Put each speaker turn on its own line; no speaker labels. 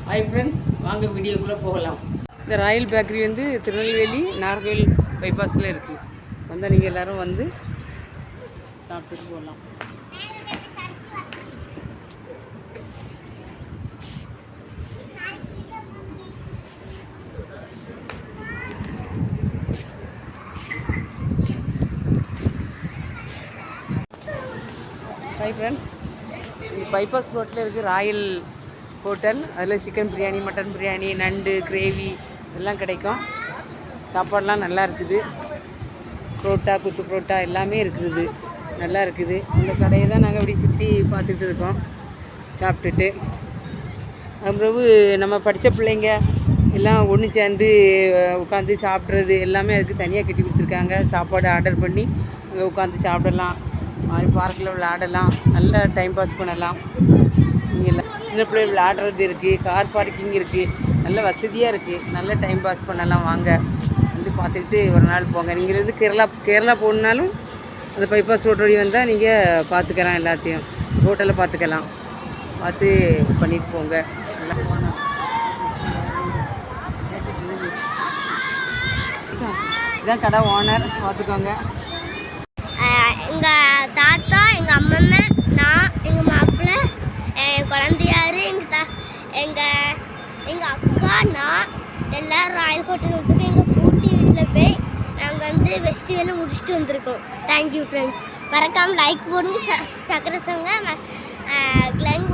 Hi friends, வாங்க வீடியோக்குள்ளே போகலாம். இந்த ராயல் பேக்கரி வந்து திருநெல்வேலி நாகர்கோவில் பைபாஸில் இருக்குது. வந்தால் நீங்கள் எல்லோரும் வந்து சாப்பிட்டுட்டு போகலாம். ஹாய் ஃப்ரெண்ட்ஸ், இங்கே பைபாஸ் ரோட்டில் இருக்குது ராயல் ஹோட்டல். அதில் சிக்கன் பிரியாணி, மட்டன் பிரியாணி, நண்டு, கிரேவி எல்லாம் கிடைக்கும். சாப்பாடெலாம் நல்லா இருக்குது. புரோட்டா, குத்து புரோட்டா எல்லாமே இருக்குது, நல்லா இருக்குது. அந்த கடையை தான் நாங்கள் அப்படி சுற்றி பார்த்துட்டு இருக்கோம் சாப்பிட்டுட்டு. அப்புறம் நம்ம படித்த பிள்ளைங்க எல்லாம் ஒன்று சேர்ந்து உட்காந்து சாப்பிட்றது எல்லாமே அதுக்கு தனியாக கட்டி கொடுத்துருக்காங்க. சாப்பாடு ஆர்டர் பண்ணி அங்கே உட்காந்து சாப்பிடலாம், மாதிரி பார்க்கில் விளையாடலாம், நல்லா டைம் பாஸ் பண்ணலாம். நீங்கள் சின்ன பிள்ளைகள் விளையாடுறது இருக்குது, கார் பார்க்கிங் இருக்குது, நல்ல வசதியாக இருக்குது. நல்ல டைம் பாஸ் பண்ணலாம். வாங்க வந்து பார்த்துக்கிட்டு ஒரு நாள் போங்க. நீங்கள் இருந்து கேரளா போகணுன்னாலும் அந்த பைபாஸ் ரோட் வழி வந்தால் நீங்கள் பார்த்துக்கலாம், எல்லாத்தையும் ஹோட்டலில் பார்த்துக்கலாம். பார்த்து பண்ணிட்டு போங்க. நல்லா இதான் கடை ஓனர், பார்த்துக்கோங்க.
எங்கள் தாத்தா, எங்கள் அம்மம்மா, நான், எங்கள் மாப்பிள்ளை, என் குழந்தையாரு, எங்கள் அக்கா, நான் எல்லோரும் ராயல் ஹோட்டல் வந்துருக்கோம். எங்கள் பூட்டி வீட்டில் போய் நாங்கள் வந்து ஃபெஸ்டிவலை முடிச்சுட்டு வந்திருக்கோம். Thank you friends. மறக்காமல் லைக் போடுங்க, சக்கரை சங்க கிளங்